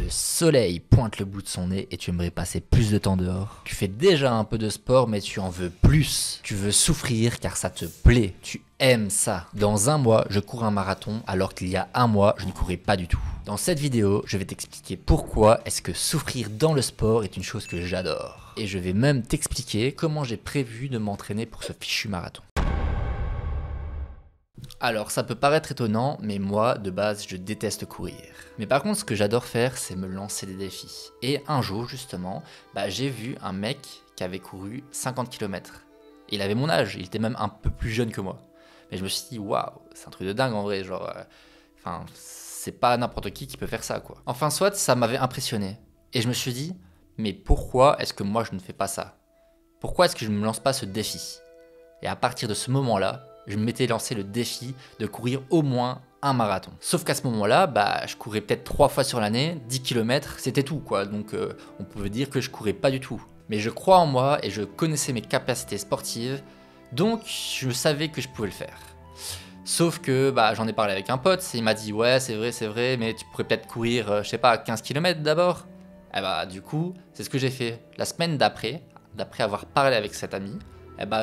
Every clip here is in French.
Le soleil pointe le bout de son nez et tu aimerais passer plus de temps dehors. Tu fais déjà un peu de sport mais tu en veux plus. Tu veux souffrir car ça te plaît. Tu aimes ça. Dans un mois, je cours un marathon alors qu'il y a un mois, je n'y courais pas du tout. Dans cette vidéo, je vais t'expliquer pourquoi est-ce que souffrir dans le sport est une chose que j'adore. Et je vais même t'expliquer comment j'ai prévu de m'entraîner pour ce fichu marathon. Alors ça peut paraître étonnant, mais moi de base je déteste courir. Mais par contre ce que j'adore faire c'est me lancer des défis. Et un jour justement, j'ai vu un mec qui avait couru 50 km. Il avait mon âge, il était même un peu plus jeune que moi. Mais je me suis dit waouh, c'est un truc de dingue en vrai, genre... c'est pas n'importe qui peut faire ça quoi. Enfin soit ça m'avait impressionné. Et je me suis dit, mais pourquoi est-ce que moi je ne fais pas ça? Pourquoi est-ce que je ne me lance pas ce défi? Et à partir de ce moment-là, je m'étais lancé le défi de courir au moins un marathon. Sauf qu'à ce moment-là, je courais peut-être 3 fois sur l'année, 10 km, c'était tout quoi. Donc on pouvait dire que je courais pas du tout. Mais je crois en moi et je connaissais mes capacités sportives, donc je savais que je pouvais le faire. Sauf que j'en ai parlé avec un pote, et il m'a dit ouais c'est vrai, mais tu pourrais peut-être courir, 15 km d'abord. Du coup, c'est ce que j'ai fait. La semaine d'après avoir parlé avec cet ami,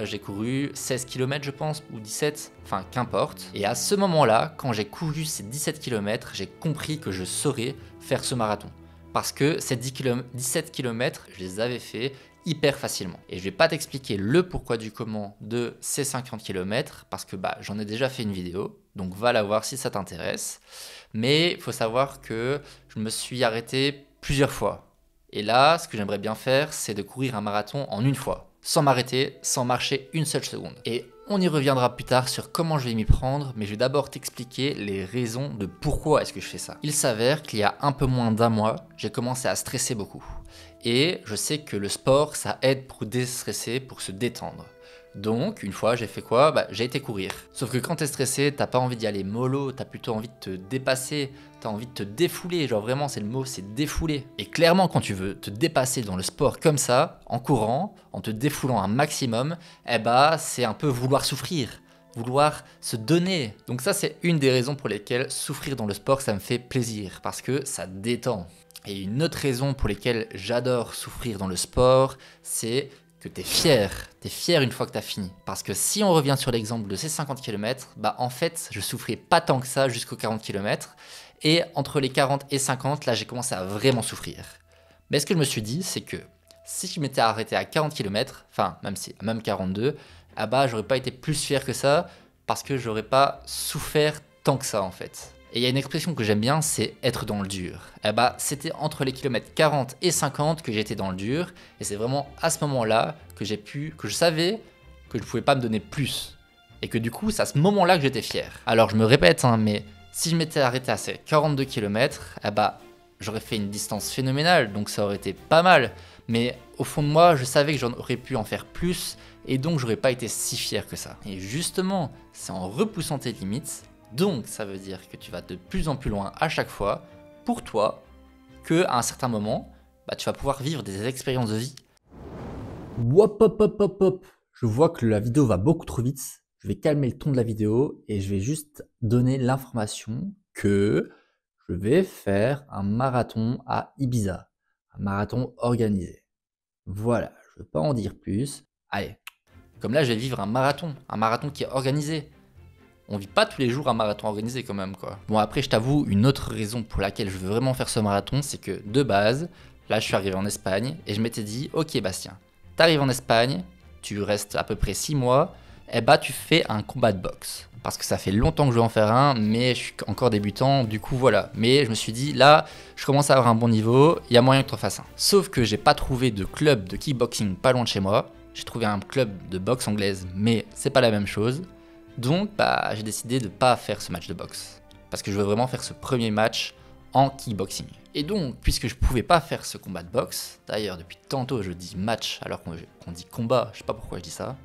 j'ai couru 16 km je pense, ou 17, enfin qu'importe. Et à ce moment-là, quand j'ai couru ces 17 km, j'ai compris que je saurais faire ce marathon. Parce que ces 17 km, je les avais fait hyper facilement. Et je vais pas t'expliquer le pourquoi du comment de ces 50 km, parce que j'en ai déjà fait une vidéo, donc va la voir si ça t'intéresse. Mais il faut savoir que je me suis arrêté plusieurs fois. Et là, ce que j'aimerais bien faire, c'est de courir un marathon en une fois. Sans m'arrêter, sans marcher une seule seconde. Et on y reviendra plus tard sur comment je vais m'y prendre, mais je vais d'abord t'expliquer les raisons de pourquoi est-ce que je fais ça. Il s'avère qu'il y a un peu moins d'un mois, j'ai commencé à stresser beaucoup. Et je sais que le sport, ça aide pour déstresser, pour se détendre. Donc, une fois, j'ai fait quoi? J'ai été courir. Sauf que quand t'es stressé, t'as pas envie d'y aller mollo, t'as plutôt envie de te dépasser, t'as envie de te défouler, genre vraiment c'est le mot, c'est défouler. Et clairement quand tu veux te dépasser dans le sport comme ça, en courant, en te défoulant un maximum, c'est un peu vouloir souffrir, vouloir se donner. Donc ça c'est une des raisons pour lesquelles souffrir dans le sport ça me fait plaisir, parce que ça détend. Et une autre raison pour lesquelles j'adore souffrir dans le sport, c'est que t'es fier une fois que t'as fini. Parce que si on revient sur l'exemple de ces 50 km, en fait, je souffrais pas tant que ça jusqu'aux 40 km. Et entre les 40 et 50, là, j'ai commencé à vraiment souffrir. Mais ce que je me suis dit, c'est que si je m'étais arrêté à 40 km, même 42, j'aurais pas été plus fier que ça, parce que j'aurais pas souffert tant que ça, en fait. Et il y a une expression que j'aime bien, c'est être dans le dur. C'était entre les kilomètres 40 et 50 que j'étais dans le dur. Et c'est vraiment à ce moment-là que je savais que je pouvais pas me donner plus. Et que du coup, c'est à ce moment-là que j'étais fier. Alors je me répète, mais si je m'étais arrêté à ces 42 km, j'aurais fait une distance phénoménale. Donc ça aurait été pas mal. Mais au fond de moi, je savais que j'en aurais pu en faire plus. Et donc j'aurais pas été si fier que ça. Et justement, c'est en repoussant tes limites, donc ça veut dire que tu vas de plus en plus loin à chaque fois, pour toi, qu'à un certain moment, tu vas pouvoir vivre des expériences de vie. Hop, hop, hop, hop, hop. Je vois que la vidéo va beaucoup trop vite. Je vais calmer le ton de la vidéo et je vais juste donner l'information que je vais faire un marathon à Ibiza. Un marathon organisé. Voilà, je ne veux pas en dire plus. Allez, comme là je vais vivre un marathon qui est organisé. On vit pas tous les jours un marathon organisé quand même quoi. Bon après je t'avoue, une autre raison pour laquelle je veux vraiment faire ce marathon, c'est que de base, là je suis arrivé en Espagne et je m'étais dit, ok Bastien, t'arrives en Espagne, tu restes à peu près 6 mois, tu fais un combat de boxe. Parce que ça fait longtemps que je veux en faire un, mais je suis encore débutant, du coup voilà. Mais je me suis dit, là, je commence à avoir un bon niveau, il y a moyen que tu en fasses un. Sauf que j'ai pas trouvé de club de kickboxing pas loin de chez moi. J'ai trouvé un club de boxe anglaise, mais c'est pas la même chose. Donc j'ai décidé de pas faire ce match de boxe. Parce que je veux vraiment faire ce premier match en kickboxing. Et donc, puisque je pouvais pas faire ce combat de boxe, d'ailleurs depuis tantôt je dis match alors qu'on dit combat, je sais pas pourquoi je dis ça,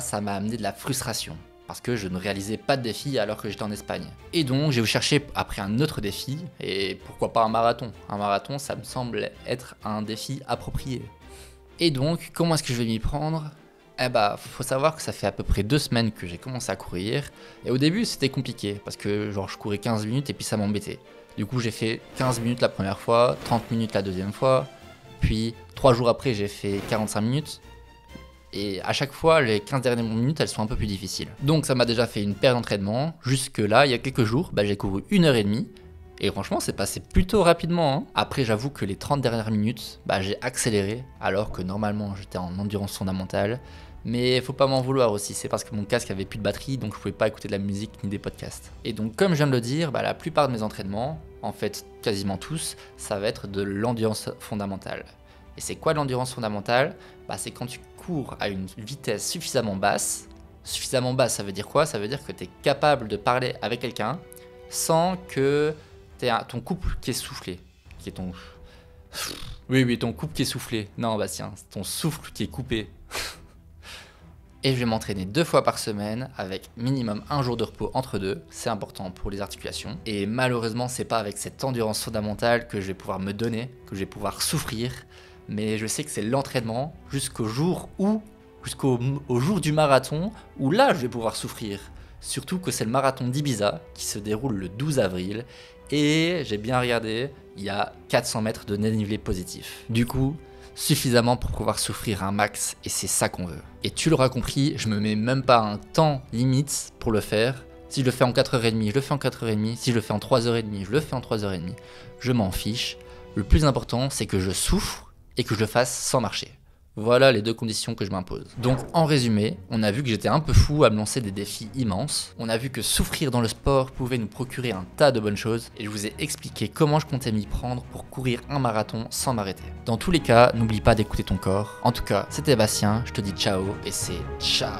ça m'a amené de la frustration. Parce que je ne réalisais pas de défi alors que j'étais en Espagne. Et donc j'ai cherché après un autre défi, et pourquoi pas un marathon. Un marathon ça me semble être un défi approprié. Et donc, comment est-ce que je vais m'y prendre ? Faut savoir que ça fait à peu près 2 semaines que j'ai commencé à courir. Et au début, c'était compliqué parce que je courais 15 minutes et puis ça m'embêtait. Du coup, j'ai fait 15 minutes la première fois, 30 minutes la deuxième fois, puis 3 jours après, j'ai fait 45 minutes. Et à chaque fois, les 15 dernières minutes, elles sont un peu plus difficiles. Donc ça m'a déjà fait une paire d'entraînement. Jusque là, il y a quelques jours, j'ai couru 1h30. Et franchement, c'est passé plutôt rapidement, hein. Après, j'avoue que les 30 dernières minutes, j'ai accéléré, alors que normalement, j'étais en endurance fondamentale. Mais faut pas m'en vouloir aussi, c'est parce que mon casque avait plus de batterie, donc je pouvais pas écouter de la musique ni des podcasts. Et donc, comme je viens de le dire, la plupart de mes entraînements, en fait quasiment tous, ça va être de l'endurance fondamentale. Et c'est quoi l'endurance fondamentale? C'est quand tu cours à une vitesse suffisamment basse. Suffisamment basse, ça veut dire quoi? Ça veut dire que tu es capable de parler avec quelqu'un sans que tu aies ton couple qui est soufflé. Qui est ton... Oui, ton couple qui est soufflé. Non, Bastien, c'est ton souffle qui est coupé. Et je vais m'entraîner 2 fois par semaine avec minimum 1 jour de repos entre deux. C'est important pour les articulations. Et malheureusement, c'est pas avec cette endurance fondamentale que je vais pouvoir me donner, que je vais pouvoir souffrir. Mais je sais que c'est l'entraînement jusqu'au jour du marathon où là je vais pouvoir souffrir. Surtout que c'est le marathon d'Ibiza qui se déroule le 12 avril et j'ai bien regardé, il y a 400 mètres de dénivelé positif. Du coup, suffisamment pour pouvoir souffrir un max et c'est ça qu'on veut. Et tu l'auras compris, je me mets même pas un temps limite pour le faire. Si je le fais en 4h30, je le fais en 4h30. Si je le fais en 3h30, je le fais en 3h30. Je m'en fiche. Le plus important, c'est que je souffre et que je le fasse sans marcher. Voilà les 2 conditions que je m'impose. Donc en résumé, on a vu que j'étais un peu fou à me lancer des défis immenses. On a vu que souffrir dans le sport pouvait nous procurer un tas de bonnes choses. Et je vous ai expliqué comment je comptais m'y prendre pour courir un marathon sans m'arrêter. Dans tous les cas, n'oublie pas d'écouter ton corps. En tout cas, c'était Bastien, je te dis ciao et c'est ciao.